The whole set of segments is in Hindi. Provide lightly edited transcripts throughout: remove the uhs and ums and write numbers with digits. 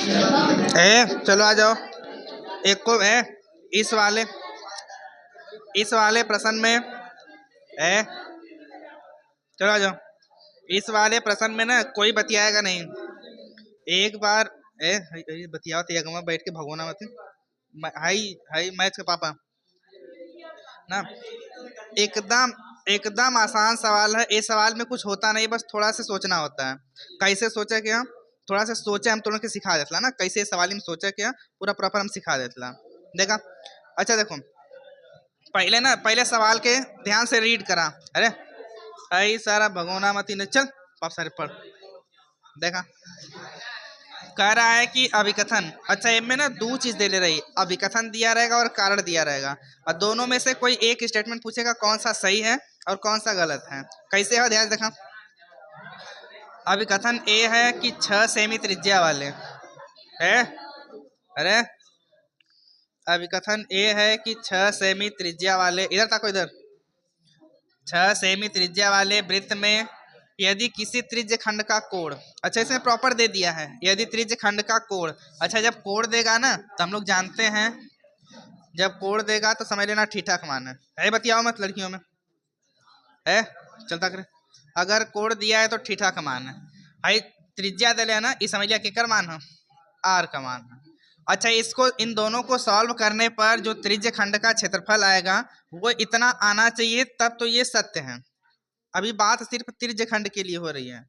चलो आ जाओ। एक को है इस वाले प्रश्न में है, चलो आ जाओ। इस वाले प्रश्न में ना कोई बतियाएगा नहीं। एक बार बतियाओ तो बैठ के भगवाना मत। हाई हाई मैच के पापा ना। एकदम एकदम आसान सवाल है। इस सवाल में कुछ होता नहीं, बस थोड़ा सा सोचना होता है। कैसे सोचा कि हम थोड़ा सा सोचे, हम तुरंत के सिखा देता ना कैसे इस सवाल में सोचा कि पूरा प्रॉपर हम सिखा देता। देखा, अच्छा देखो, पहले सवाल के ध्यान से रीड करा। अरे आई सारा भगोना मती ने, चल पाप सारे पढ़। देखा, कह रहा है कि अभिकथन, अच्छा इनमें ना दो चीज दे ले रही, अभिकथन दिया रहेगा और कारण दिया रहेगा, और दोनों में से कोई एक स्टेटमेंट पूछेगा कौन सा सही है और कौन सा गलत है। कैसे है ध्यान देखा। अभिकथन ए है कि 6 सेमी त्रिज्या वाले है। अरे अभिकथन ए है कि 6 सेमी त्रिज्या वाले, इधर तक इधर 6 सेमी त्रिज्या वाले वृत्त में यदि किसी त्रिज्य खंड का कोण, अच्छा इसमें प्रॉपर दे दिया है यदि त्रिज्य खंड का कोण। अच्छा जब कोण देगा ना तो हम लोग जानते हैं, जब कोण देगा तो समझ लेना ठीठा का मान है। बतियाओ मत लड़कियों में है, चलता करे। अगर कोण दिया है तो ठीठा का मान है। भाई त्रिज्या दे लेना, इस समझ लिया केकर मान है, आर का मान है। अच्छा इसको, इन दोनों को सॉल्व करने पर जो त्रिज्य खंड का क्षेत्रफल आएगा वो इतना आना चाहिए, तब तो ये सत्य है। अभी बात सिर्फ त्रिज्य खंड के लिए हो रही है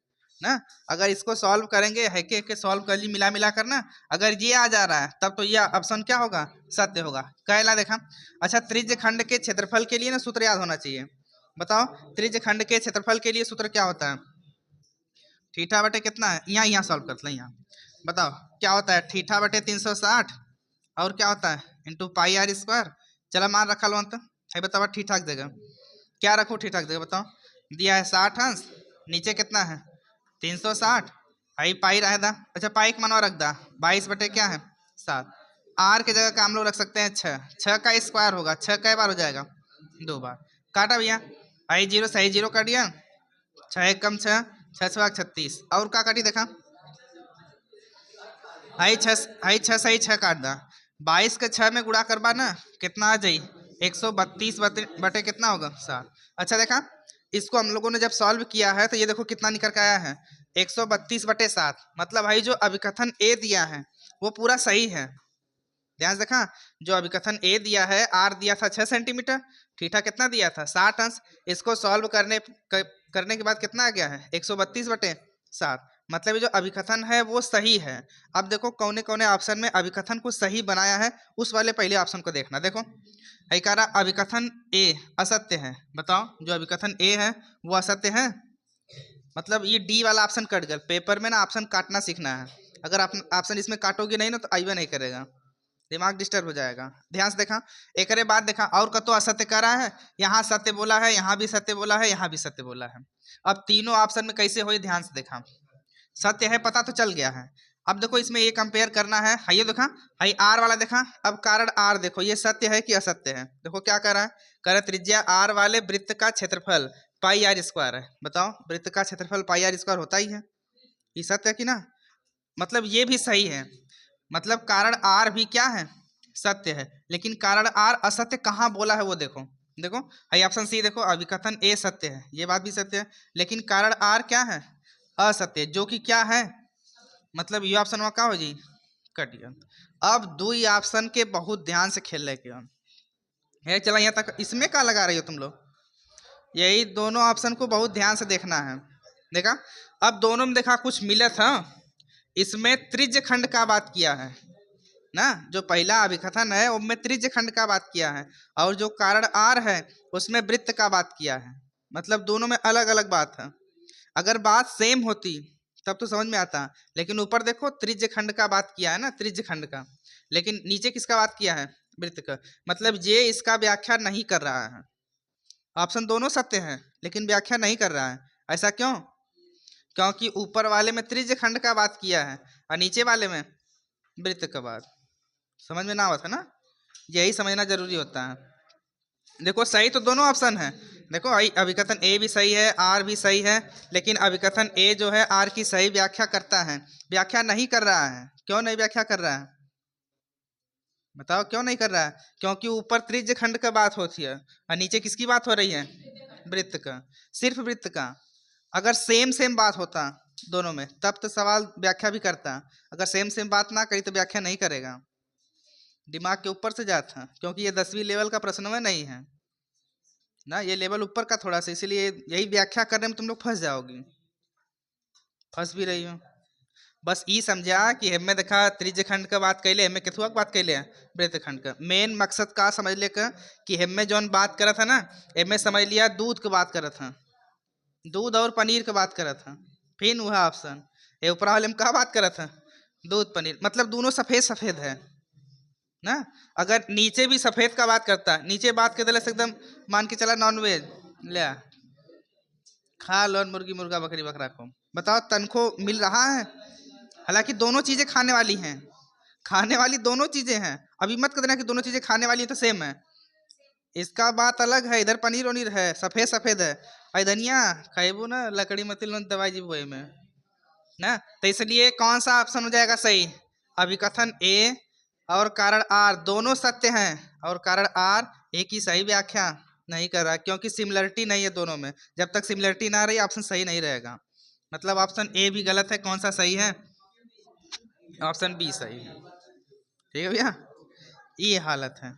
ना। अगर इसको सॉल्व करेंगे है के सॉल्व कर ली, मिला मिला करना, अगर ये आ जा रहा है तब तो ये ऑप्शन क्या होगा, सत्य होगा। कहला देखा। अच्छा त्रिज्य खंड के क्षेत्रफल के लिए ना सूत्र याद होना चाहिए। बताओ त्रिज्य खंड के क्षेत्रफल के लिए सूत्र क्या होता है। ठीठा बटे कितना है, यहाँ सॉल्व करते हैं। यहाँ बताओ क्या होता है, ठीठा बटे 360 और क्या होता है इंटू पाई आर स्क्वायर। चला मान रखा लो अंत है। बताओ ठीठाक जगह क्या रखो, ठीठाक जगह बताओ। दिया है 60 अंश, नीचे कितना है 360, हाई पाई रह दा। अच्छा पाई का मनवा रख दा, 22 बटे क्या है 7। आर के जगह का हम लोग रख सकते हैं 6, 6 का स्क्वायर होगा, 6 कई बार हो जाएगा 2 बार। काटा भैया, आई जीरो सही जीरो काट दिया, 6 एक कम 6, 6 6 36 और का काटी देखा। आई 6 सही 6 काट दा, 22 के 6 में गुणा करबा ना कितना आ जाई 132 बटे कितना होगा 7। अच्छा देखा, इसको हम लोगों ने जब सॉल्व किया है तो ये देखो कितना निकल के आया है 132 बटे 7। मतलब भाई जो अभिकथन ए दिया है वो पूरा सही है। ध्यान से देखा, जो अभिकथन ए दिया है, आर दिया था 6 सेंटीमीटर, थीटा कितना दिया था 60 अंश। इसको सॉल्व करने के बाद कितना आ गया है 132 बटे 7। मतलब ये जो अभिकथन है वो सही है। अब देखो कौने कौने ऑप्शन में अभिकथन को सही बनाया है, उस वाले पहले ऑप्शन को देखना। देखो है कह रहा अभिकथन ए असत्य है। बताओ जो अभिकथन ए है वो असत्य है, मतलब ये डी वाला ऑप्शन कट गया। पेपर में ना ऑप्शन काटना सीखना है, अगर आप ऑप्शन इसमें काटोगे नहीं ना तो आइए नहीं करेगा, दिमाग डिस्टर्ब हो जाएगा। ध्यान से देखा, एक बाद देखा और कतो असत्य कर रहा है, यहाँ सत्य बोला है, यहाँ भी सत्य बोला है, यहाँ भी सत्य बोला है। अब तीनों ऑप्शन में कैसे हो, ध्यान से देखा, सत्य है पता तो चल गया है। अब देखो इसमें ये कंपेयर करना है, ये देखा हाई आर वाला देखा। अब कारण आर देखो ये सत्य है कि असत्य है। देखो क्या कर रहा है, कह रहा त्रिज्या आर वाले वृत्त का क्षेत्रफल पाई आर स्क्वायर है। बताओ वृत्त का क्षेत्रफल पाई आर स्क्वायर होता ही है, ये सत्य है कि ना। मतलब ये भी सही है, मतलब कारण आर भी क्या है सत्य है, लेकिन कारण आर असत्य कहाँ बोला है वो देखो। देखो हाई ऑप्शन सी देखो, अभिकथन ए सत्य है, ये बात भी सत्य है, लेकिन कारण आर क्या है असत्य, जो कि क्या है, मतलब ये ऑप्शन वहाँ क्या हो जी कट गया। अब दो ही ऑप्शन के बहुत ध्यान से खेल रहे है। चला यहाँ तक, इसमें क्या लगा रही हो तुम लोग, यही दोनों ऑप्शन को बहुत ध्यान से देखना है। देखा, अब दोनों में देखा कुछ मिला था, इसमें त्रिज्य खंड का बात किया है ना, जो पहला अभिकथन है उसमें त्रिज्य खंड का बात किया है, और जो कारण आर है उसमें वृत्त का बात किया है। मतलब दोनों में अलग अलग बात है। अगर बात सेम होती तब तो समझ में आता, लेकिन ऊपर देखो त्रिज्य खंड का बात किया है ना, त्रिज्य खंड का, लेकिन नीचे किसका बात किया है वृत्त का। मतलब ये इसका व्याख्या नहीं कर रहा है। ऑप्शन दोनों सत्य हैं लेकिन व्याख्या नहीं कर रहा है। ऐसा क्यों, क्योंकि ऊपर वाले में त्रिज्य खंड का बात किया है और नीचे वाले में वृत्त का बात। समझ में ना आवत है ना, यही समझना जरूरी होता है। देखो सही तो दोनों ऑप्शन है, देखो आई अभिकथन ए भी सही है, आर भी सही है, लेकिन अभिकथन ए जो है आर की सही व्याख्या करता है, व्याख्या नहीं कर रहा है। क्यों नहीं व्याख्या कर रहा है, बताओ क्यों नहीं कर रहा है? क्योंकि ऊपर त्रिज्य खंड का बात होती है और नीचे किसकी बात हो रही है? वृत्त का, सिर्फ वृत्त का। अगर सेम सेम बात होता दोनों में तब तो सवाल व्याख्या भी करता, अगर सेम सेम बात ना करी तो व्याख्या नहीं करेगा। दिमाग के ऊपर से जाता, क्योंकि ये 10वीं लेवल का प्रश्न में नहीं है ना, ये लेवल ऊपर का थोड़ा सा, इसीलिए यही व्याख्या करने में तुम लोग फंस जाओगी, फंस भी रही हो। बस ई समझा कि हमें देखा त्रिज्य खंड का बात कैले, हमें केथुआ का बात कैले वृत्त खंड का। मेन मकसद का समझ ले कि हमें जौन बात करा था ना, हमें समझ लिया दूध की बात करा था, दूध और पनीर की बात करा था। फिर वह ऑप्शन ये ऊपर वाले में क्या बात करा था? दूध पनीर, मतलब दोनों सफेद सफेद है ना। अगर नीचे भी सफेद का बात करता, नीचे बात कर दिला एकदम मान के चला नॉन वेज ले खा लो, मुर्गी मुर्गा बकरी बकरा को, बताओ तनको मिल रहा है? हालांकि दोनों चीजें खाने वाली हैं, खाने वाली दोनों चीजें हैं, अभी मत कर देना कि दोनों चीजें खाने वाली है तो सेम है। इसका बात अलग है, इधर पनीर वनीर है, सफेद सफेद है, और धनिया खाइबो ना लकड़ी मत दवाई जी बोए में ना। तो इसलिए कौन सा ऑप्शन हो जाएगा सही? अभिकथन ए और कारण आर दोनों सत्य हैं, और कारण आर एक ही सही व्याख्या नहीं कर रहा, क्योंकि सिमिलरिटी नहीं है दोनों में। जब तक सिमिलरिटी ना रही ऑप्शन सही नहीं रहेगा, मतलब ऑप्शन ए भी गलत है। कौन सा सही है? ऑप्शन बी सही है। ठीक है भैया, ये हालत है।